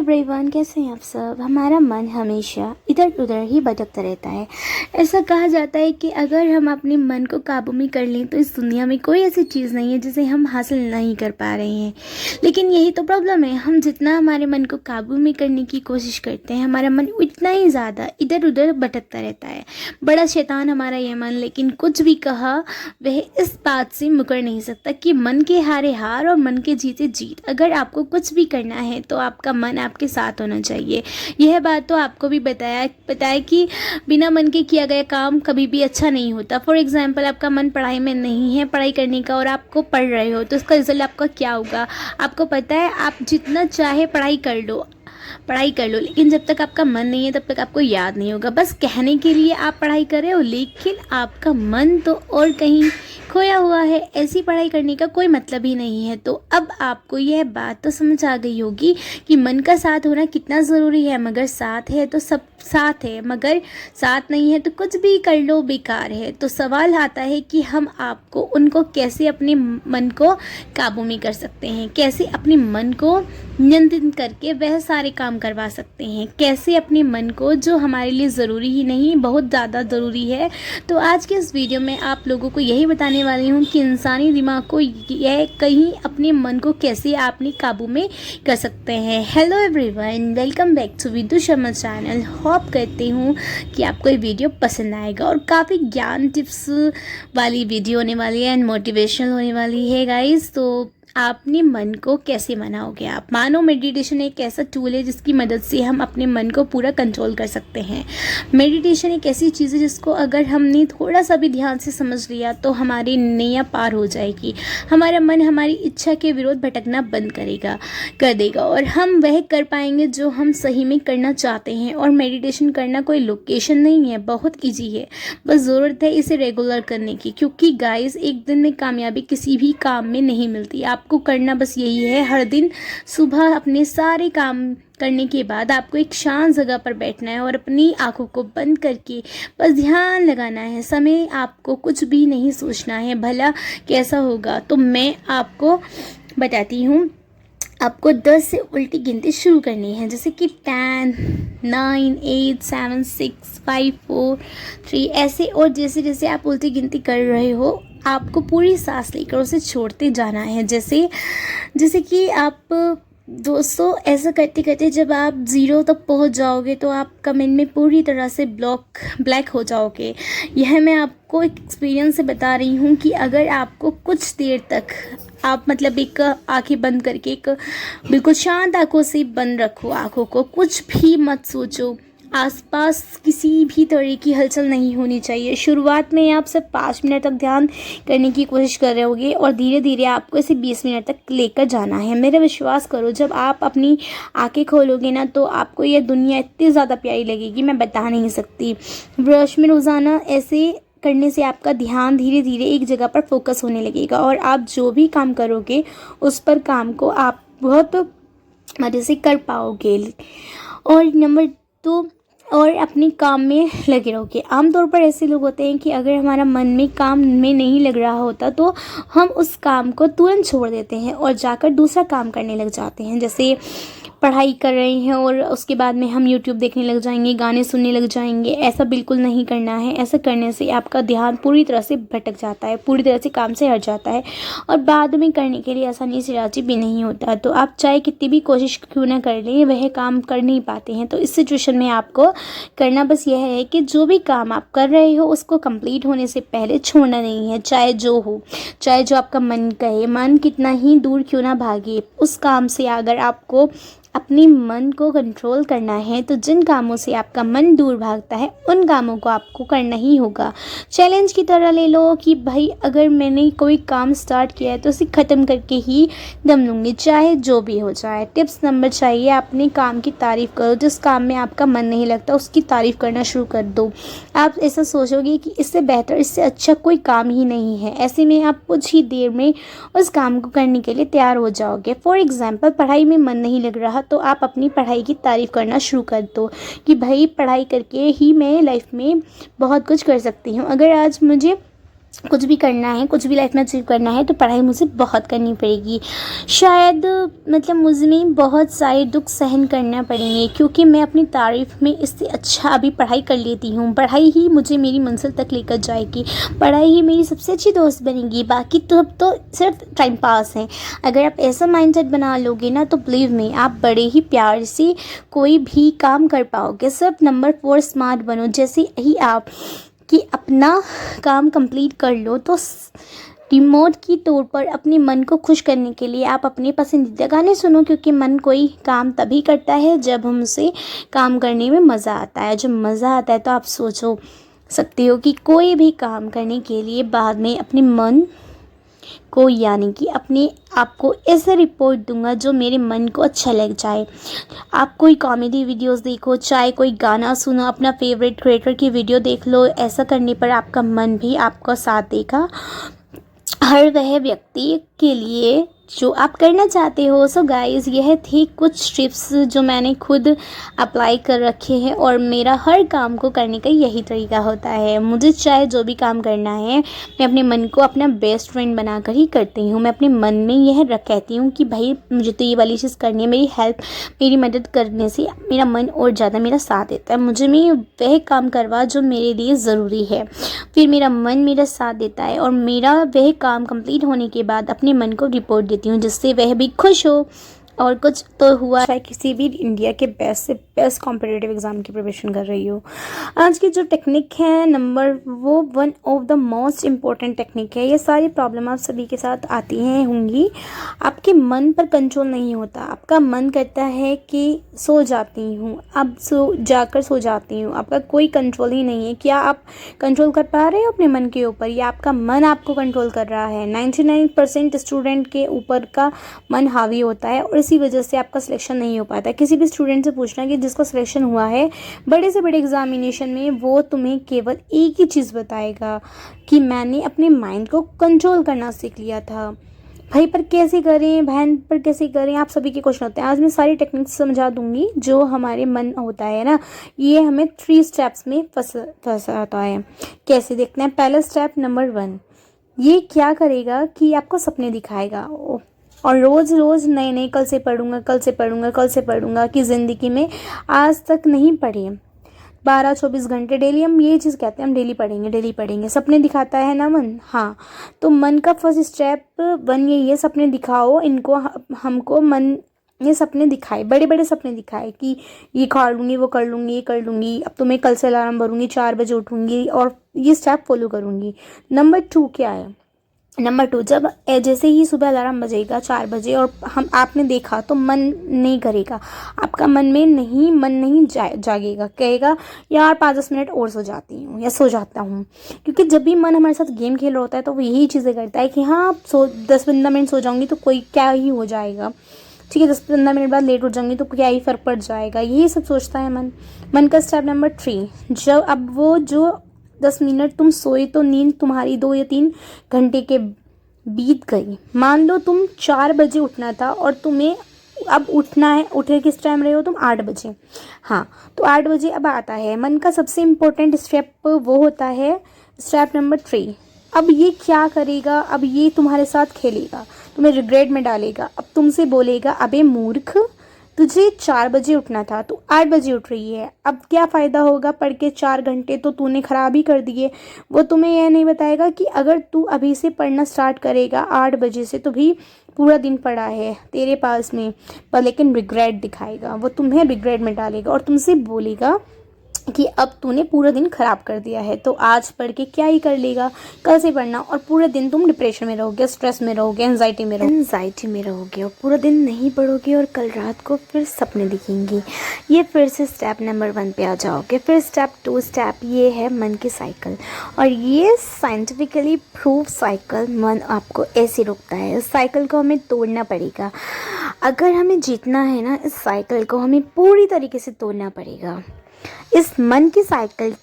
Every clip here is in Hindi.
एवरीवन, कैसे हैं आप सब। हमारा मन हमेशा इधर उधर ही भटकता रहता है। ऐसा कहा जाता है कि अगर हम अपने मन को काबू में कर लें तो इस दुनिया में कोई ऐसी चीज़ नहीं है जिसे हम हासिल नहीं कर पा रहे हैं। लेकिन यही तो प्रॉब्लम है, हम जितना हमारे मन को काबू में करने की कोशिश करते हैं हमारा मन उतना ही ज़्यादा इधर उधर भटकता रहता है। बड़ा शैतान हमारा ये मन, लेकिन कुछ भी कहा वह इस बात से मुकर नहीं सकता कि मन के हारे हार और मन के जीते जीत। अगर आपको कुछ भी करना है तो आपका मन आपके साथ होना चाहिए। यह बात तो आपको भी पता है कि बिना मन के किया गया काम कभी भी अच्छा नहीं होता। फॉर एग्जांपल, आपका मन पढ़ाई में नहीं है पढ़ाई करने का और आपको पढ़ रहे हो तो उसका रिजल्ट आपका क्या होगा आपको पता है। आप जितना चाहे पढ़ाई कर लो, लेकिन जब तक आपका मन नहीं है तब तक आपको याद नहीं होगा। बस कहने के लिए आप पढ़ाई कर रहे हो लेकिन आपका मन तो और कहीं खोया हुआ है। ऐसी पढ़ाई करने का कोई मतलब ही नहीं है। तो अब आपको यह बात तो समझ आ गई होगी कि मन का साथ होना कितना ज़रूरी है। मगर साथ है तो सब साथ है, मगर साथ नहीं है तो कुछ भी कर लो बेकार है। तो सवाल आता है कि हम आपको उनको कैसे अपने मन को काबू में कर सकते हैं, कैसे अपने मन को नियंत्रित करके वह सारे काम करवा सकते हैं, कैसे अपने मन को, जो हमारे लिए ज़रूरी ही नहीं बहुत ज़्यादा ज़रूरी है। तो आज के इस वीडियो में आप लोगों को यही बताने वाली हूँ कि इंसानी दिमाग को यह कहीं अपने मन को कैसे आपने काबू में कर सकते हैं। Hello everyone, welcome back to Vidu Sharma channel. Hope करती हूँ कि आपको ये वीडियो पसंद आएगा और काफ़ी ज्ञान टिप्स वाली वीडियो होने वाली है एंड मोटिवेशनल होने वाली है गाइस। तो आपने मन को कैसे मनाओगे आप। मानो मेडिटेशन एक ऐसा टूल है जिसकी मदद से हम अपने मन को पूरा कंट्रोल कर सकते हैं। मेडिटेशन एक ऐसी चीज़ है जिसको अगर हमने थोड़ा सा भी ध्यान से समझ लिया तो हमारी नैया पार हो जाएगी। हमारा मन हमारी इच्छा के विरोध भटकना बंद कर देगा और हम वह कर पाएंगे जो हम सही में करना चाहते हैं। और मेडिटेशन करना कोई लोकेशन नहीं है, बहुत ईजी है, बस ज़रूरत है इसे रेगुलर करने की। क्योंकि गाइस, एक दिन में कामयाबी किसी भी काम में नहीं मिलती। आपको करना बस यही है, हर दिन सुबह अपने सारे काम करने के बाद आपको एक शांत जगह पर बैठना है और अपनी आंखों को बंद करके बस ध्यान लगाना है। समय आपको कुछ भी नहीं सोचना है भला कैसा होगा। तो मैं आपको बताती हूँ, आपको 10 से उल्टी गिनती शुरू करनी है, जैसे कि 10, 9, 8, 7, 6, 5, 4, 3 ऐसे। और जैसे जैसे आप उल्टी गिनती कर रहे हो आपको पूरी सांस लेकर उसे छोड़ते जाना है। जैसे कि आप दोस्तों, ऐसा करते करते जब आप 0 तक पहुंच जाओगे तो आप कमेंट में पूरी तरह से ब्लैक हो जाओगे। यह मैं आपको एक एक्सपीरियंस से बता रही हूँ कि अगर आपको कुछ देर तक आप मतलब एक आंखें बंद करके एक बिल्कुल शांत आंखों से बंद रखो आंखों को, कुछ भी मत सोचो, आसपास किसी भी तरह की हलचल नहीं होनी चाहिए। शुरुआत में आप सिर्फ 5 मिनट तक ध्यान करने की कोशिश कर रहे होगे और धीरे धीरे आपको इसे 20 मिनट तक लेकर जाना है। मेरा विश्वास करो, जब आप अपनी आंखें खोलोगे ना तो आपको यह दुनिया इतनी ज़्यादा प्यारी लगेगी, मैं बता नहीं सकती। ब्रश में रोज़ाना ऐसे करने से आपका ध्यान धीरे धीरे एक जगह पर फोकस होने लगेगा और आप जो भी काम करोगे उस पर काम को आप बहुत मज़े से कर पाओगे। और नंबर 2, और अपने काम में लगे रहोगे। आमतौर पर ऐसे लोग होते हैं कि अगर हमारा मन में काम में नहीं लग रहा होता तो हम उस काम को तुरंत छोड़ देते हैं और जाकर दूसरा काम करने लग जाते हैं। जैसे पढ़ाई कर रहे हैं और उसके बाद में हम YouTube देखने लग जाएंगे, गाने सुनने लग जाएंगे। ऐसा बिल्कुल नहीं करना है। ऐसा करने से आपका ध्यान पूरी तरह से भटक जाता है, पूरी तरह से काम से हट जाता है और बाद में करने के लिए आसानी से राजी भी नहीं होता। तो आप चाहे कितनी भी कोशिश क्यों ना कर लें, वह काम कर नहीं पाते हैं। तो इस सिचुएशन में आपको करना बस यह है कि जो भी काम आप कर रहे हो उसको कंप्लीट होने से पहले छोड़ना नहीं है, चाहे जो हो, चाहे जो आपका मन कहे। मन कितना ही दूर क्यों ना भागे, उस काम से अगर आपको अपनी मन को कंट्रोल करना है तो जिन कामों से आपका मन दूर भागता है उन कामों को आपको करना ही होगा। चैलेंज की तरह ले लो कि भाई अगर मैंने कोई काम स्टार्ट किया है तो उसे ख़त्म करके ही दम लूँगी, चाहे जो भी हो जाए। टिप्स नंबर चाहिए, अपने काम की तारीफ़ करो। जिस काम में आपका मन नहीं लगता उसकी तारीफ़ करना शुरू कर दो। आप ऐसा सोचोगे कि इससे बेहतर, इससे अच्छा कोई काम ही नहीं है। ऐसे में आप कुछ ही देर में उस काम को करने के लिए तैयार हो जाओगे। फॉर एग्जाम्पल, पढ़ाई में मन नहीं लग रहा तो आप अपनी पढ़ाई की तारीफ़ करना शुरू कर दो कि भाई पढ़ाई करके ही मैं लाइफ में बहुत कुछ कर सकती हूँ। अगर आज मुझे कुछ भी करना है, कुछ भी लाइफ में अचीव करना है तो पढ़ाई मुझे बहुत करनी पड़ेगी। शायद मतलब मुझे बहुत सारे दुख सहन करना पड़ेंगे, क्योंकि मैं अपनी तारीफ़ में इससे अच्छा अभी पढ़ाई कर लेती हूँ। पढ़ाई ही मुझे मेरी मंजिल तक लेकर जाएगी, पढ़ाई ही मेरी सबसे अच्छी दोस्त बनेगी, बाकी तो अब तो सिर्फ टाइम पास है। अगर आप ऐसा माइंडसेट बना लोगे ना तो बिलीव मी, आप बड़े ही प्यार से कोई भी काम कर पाओगे। सिर्फ नंबर 4 स्मार्ट बनो। जैसे ही आप कि अपना काम कंप्लीट कर लो तो रिमोट की तौर पर अपने मन को खुश करने के लिए आप अपने पसंदीदा गाने सुनो, क्योंकि मन कोई काम तभी करता है जब हम उसे काम करने में मज़ा आता है। जब मज़ा आता है तो आप सोचो सकते हो कि कोई भी काम करने के लिए बाद में अपने मन को, यानी कि अपने आप को ऐसे रिपोर्ट दूंगा जो मेरे मन को अच्छा लग जाए। आप कोई कॉमेडी वीडियोस देखो, चाहे कोई गाना सुनो, अपना फेवरेट क्रिएटर की वीडियो देख लो। ऐसा करने पर आपका मन भी आपका साथ देगा, हर वह व्यक्ति के लिए जो आप करना चाहते हो। सो गाइस, यह थी कुछ टिप्स जो मैंने खुद अप्लाई कर रखे हैं, और मेरा हर काम को करने का यही तरीका होता है। मुझे चाहे जो भी काम करना है, मैं अपने मन को अपना बेस्ट फ्रेंड बनाकर ही करती हूँ। मैं अपने मन में यह कहती हूँ कि भाई मुझे तो ये वाली चीज़ करनी है, मेरी हेल्प, मेरी मदद करने से मेरा मन और ज़्यादा मेरा साथ देता है। मुझे मैं वह काम करवा जो मेरे लिए ज़रूरी है, फिर मेरा मन मेरा साथ देता है, और मेरा वह काम कंप्लीट होने के बाद अपने मन को रिपोर्ट देती हूँ, जिससे वह भी खुश हो। और कुछ तो हुआ, चाहे किसी भी इंडिया के बेस्ट से बेस्ट कॉम्पिटिटिव एग्ज़ाम की प्रिपरेशन कर रही हो। आज की जो टेक्निक है नंबर, वो one of the most important technique है। ये सारी प्रॉब्लम आप सभी के साथ आती हैं होंगी। आपके मन पर कंट्रोल नहीं होता, आपका मन करता है कि सो जाती हूँ, अब जाकर सो जाती हूँ। आपका कोई कंट्रोल ही नहीं है। क्या आप कंट्रोल कर पा रहे हो अपने मन के ऊपर, या आपका मन आपको कंट्रोल कर रहा है? 99% स्टूडेंट के ऊपर का मन हावी होता है, और इसी वजह से आपका सिलेक्शन नहीं हो पाता। किसी भी स्टूडेंट से पूछना कि जिसका सिलेक्शन हुआ है बड़े से बड़े एग्जामिनेशन में, वो तुम्हें केवल एक ही चीज़ बताएगा कि मैंने अपने माइंड को कंट्रोल करना सीख लिया था। भाई पर कैसे करें, बहन पर कैसे करें, आप सभी के क्वेश्चन होते हैं। आज मैं सारी टेक्निक्स समझा दूंगी। जो हमारे मन होता है ना, ये हमें 3 स्टेप्स में फंसाता है। कैसे देखते हैं? पहला स्टेप नंबर 1, ये क्या करेगा कि आपको सपने दिखाएगा, और रोज़ रोज़ नए नए कल से पढ़ूंगा, कल से पढ़ूंगा, कल से पढ़ूंगा कि ज़िंदगी में आज तक नहीं पढ़े। 12-24 घंटे डेली हम ये चीज़ कहते हैं, हम डेली पढ़ेंगे, डेली पढ़ेंगे। सपने दिखाता है ना मन, हाँ। तो मन का फर्स्ट स्टेप 1 यही है, सपने दिखाओ इनको। हमको मन ये सपने दिखाए, बड़े बड़े सपने दिखाए कि ये कर लूँगी, वो कर लूँगी, ये कर लूँगी। अब तो मैं कल से अलार्म भरूँगी, 4 बजे उठूँगी और ये स्टेप फॉलो करूँगी। नंबर 2 क्या है? नंबर 2, जब जैसे ही सुबह अलार्म बजेगा 4 बजे और आपने देखा तो मन नहीं करेगा, आपका मन नहीं जागेगा, कहेगा यार 5-10 मिनट और सो जाती हूँ या सो जाता हूँ। क्योंकि जब भी मन हमारे साथ गेम खेल रहा होता है तो वो यही चीज़ें करता है कि हाँ 10-15 मिनट सो जाऊँगी तो कोई क्या ही हो जाएगा, ठीक है, 10-15 मिनट बाद लेट हो जाऊँगी तो क्या ही फ़र्क पड़ जाएगा, यही सब सोचता है मन का स्टेप नंबर 3, जब अब वो जो 10 मिनट तुम सोए तो नींद तुम्हारी 2 या 3 घंटे के बीत गई। मान लो तुम 4 बजे उठना था और तुम्हें अब उठना है, उठे किस टाइम रहे हो तुम? 8 बजे। हाँ, तो 8 बजे अब आता है। मन का सबसे इम्पोर्टेंट स्टेप वो होता है स्टेप नंबर 3। अब ये क्या करेगा? अब ये तुम्हारे साथ खेलेगा, तुम्हें रिग्रेट में डालेगा। अब तुमसे बोलेगा अबे मूर्ख, तुझे 4 बजे उठना था, तू 8 बजे उठ रही है, अब क्या फ़ायदा होगा पढ़ के? 4 घंटे तो तूने ख़राब ही कर दिए। वो तुम्हें यह नहीं बताएगा कि अगर तू अभी से पढ़ना स्टार्ट करेगा 8 बजे से तो भी पूरा दिन पड़ा है तेरे पास में, पर लेकिन रिग्रेट दिखाएगा, वो तुम्हें रिग्रेट में डालेगा और तुमसे बोलेगा कि अब तूने पूरा दिन ख़राब कर दिया है, तो आज पढ़ के क्या ही कर लेगा, कल से पढ़ना। और पूरे दिन तुम डिप्रेशन में रहोगे, स्ट्रेस में रहोगे, एंजाइटी में रहोगे और पूरा दिन नहीं पढ़ोगे और कल रात को फिर सपने दिखेंगी। ये फिर से स्टेप नंबर 1 पे आ जाओगे। फिर स्टेप 2 स्टेप ये है मन की साइकिल, और ये साइंटिफिकली प्रूव साइकिल मन आपको ऐसे रोकता है। इस साइकिल को हमें तोड़ना पड़ेगा। अगर हमें जीतना है ना, इस साइकिल को हमें पूरी तरीके से तोड़ना पड़ेगा। इस मन की साइकिल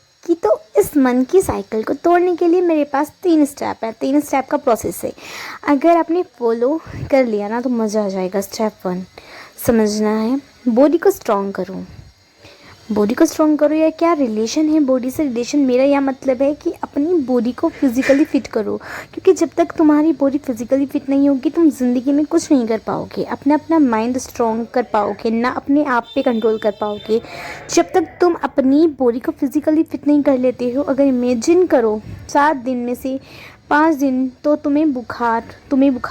को तोड़ने के लिए मेरे पास 3 स्टेप है, 3 स्टेप का प्रोसेस है। अगर आपने फॉलो कर लिया ना तो मज़ा आ जाएगा। स्टेप 1 समझना है, बॉडी को स्ट्रॉन्ग करो, बॉडी को स्ट्रॉन्ग करो या क्या रिलेशन है बॉडी से? रिलेशन मेरा यह मतलब है कि अपनी बॉडी को फिजिकली फिट करो, क्योंकि जब तक तुम्हारी बॉडी फिजिकली फिट नहीं होगी तुम ज़िंदगी में कुछ नहीं कर पाओगे, अपना माइंड स्ट्रॉन्ग कर पाओगे ना, अपने आप पे कंट्रोल कर पाओगे। जब तक तुम अपनी बॉडी को फिजिकली फिट नहीं कर लेते हो, अगर इमेजिन करो 7 दिन में से 5 दिन तो तुम्हें बुखार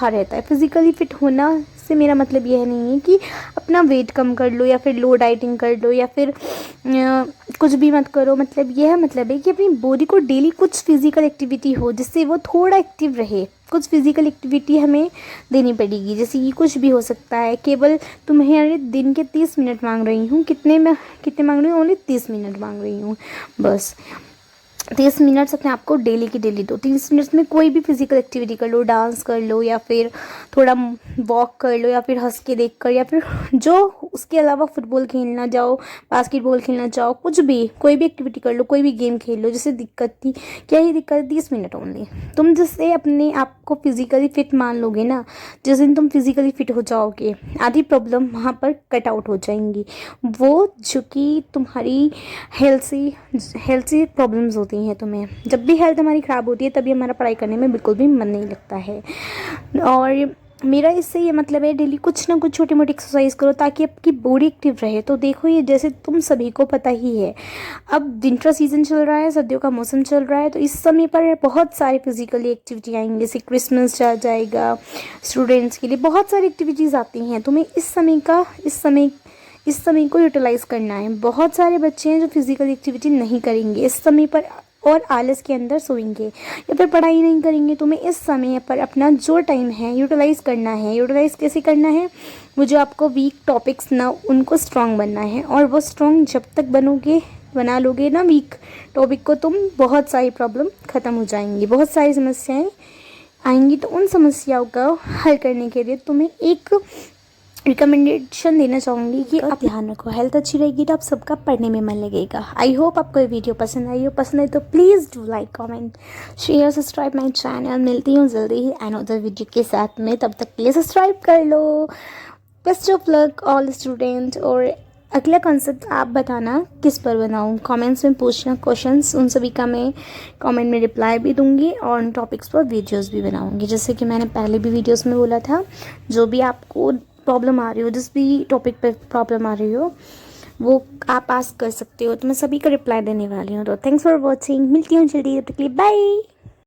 रहता है। फिजिकली फिट होना से मेरा मतलब यह नहीं है कि अपना वेट कम कर लो या फिर लो डाइटिंग कर लो या फिर कुछ भी मत करो। यह मतलब है कि अपनी बॉडी को डेली कुछ फिजिकल एक्टिविटी हो जिससे वो थोड़ा एक्टिव रहे। कुछ फिजिकल एक्टिविटी हमें देनी पड़ेगी, जैसे कि कुछ भी हो सकता है। केवल तुम्हें दिन के 30 मिनट मांग रही हूँ। कितने मांग रही हूँ? ओनली 30 मिनट मांग रही हूँ बस। 30 मिनट्स अपने आप को डेली की डेली दो। 30 मिनट्स में कोई भी फिजिकल एक्टिविटी कर लो, डांस कर लो या फिर थोड़ा वॉक कर लो या फिर हंस के देख कर या फिर जो उसके अलावा फुटबॉल खेलना जाओ, बास्केटबॉल खेलना जाओ, कुछ भी कोई भी एक्टिविटी कर लो, कोई भी गेम खेल लो। जैसे दिक्कत थी, क्या ही दिक्कत है? 30 मिनट ओनली। तुम जिससे अपने आप को फिजिकली फिट मान लोगे ना, जिस दिन तुम फिजिकली फिट हो जाओगे, आधी प्रॉब्लम वहाँ पर कट आउट हो जाएंगी। वो जो कि तुम्हारी हेल्थ से प्रॉब्लम्स होती हैं तुम्हें। जब भी हेल्थ हमारी ख़राब होती है तभी हमारा पढ़ाई करने में बिल्कुल भी मन नहीं लगता है। और मेरा इससे ये मतलब है डेली कुछ ना कुछ छोटी मोटी एक्सरसाइज करो ताकि आपकी बॉडी एक्टिव रहे। तो देखो, ये जैसे तुम सभी को पता ही है, अब विंटर सीजन चल रहा है, सर्दियों का मौसम चल रहा है, तो इस समय पर बहुत सारी फिजिकली एक्टिविटी आएंगी। जैसे क्रिसमस आ जाएगा, स्टूडेंट्स के लिए बहुत सारी एक्टिविटीज़ आती हैं। तुम्हें इस समय को यूटिलाइज़ करना है। बहुत सारे बच्चे हैं जो फिजिकल एक्टिविटी नहीं करेंगे इस समय पर और आलस के अंदर सोएंगे या फिर पढ़ाई नहीं करेंगे। तुम्हें इस समय पर अपना जो टाइम है यूटिलाइज़ करना है। यूटिलाइज़ कैसे करना है? वो जो आपको वीक टॉपिक्स ना, उनको स्ट्रॉन्ग बनना है। और वो स्ट्रॉन्ग जब तक बना लोगे ना वीक टॉपिक को, तुम बहुत सारी प्रॉब्लम ख़त्म हो जाएंगी, बहुत सारी समस्याएँ आएंगी। तो उन समस्याओं का हल करने के लिए तुम्हें एक रिकमेंडेशन देना चाहूँगी कि आप ध्यान रखो, हेल्थ अच्छी रहेगी तो आप सबका पढ़ने में मन लगेगा। आई होप आपको ये वीडियो पसंद आई हो। पसंद है तो please do like, comment, share, subscribe my channel. मिलती हूँ जल्दी ही अनदर वीडियो के साथ में, तब तक के लिए सब्सक्राइब कर लो। Best of luck all student. और अगला कॉन्सेप्ट आप बताना किस पर बनाऊँ, कमेंट्स में पूछना क्वेश्चंस, उन सभी का मैं कमेंट में रिप्लाई भी दूंगी और उन टॉपिक्स पर वीडियोस भी बनाऊंगी। जैसे कि मैंने पहले भी वीडियोस में बोला था, जो भी आपको प्रॉब्लम आ रही हो, जिस भी टॉपिक पे प्रॉब्लम आ रही हो, वो आप आस्क कर सकते हो, तो मैं सभी का रिप्लाई देने वाली हूँ। तो थैंक्स फॉर वॉचिंग। मिलती हूँ जल्दी, तब तक के लिए बाय।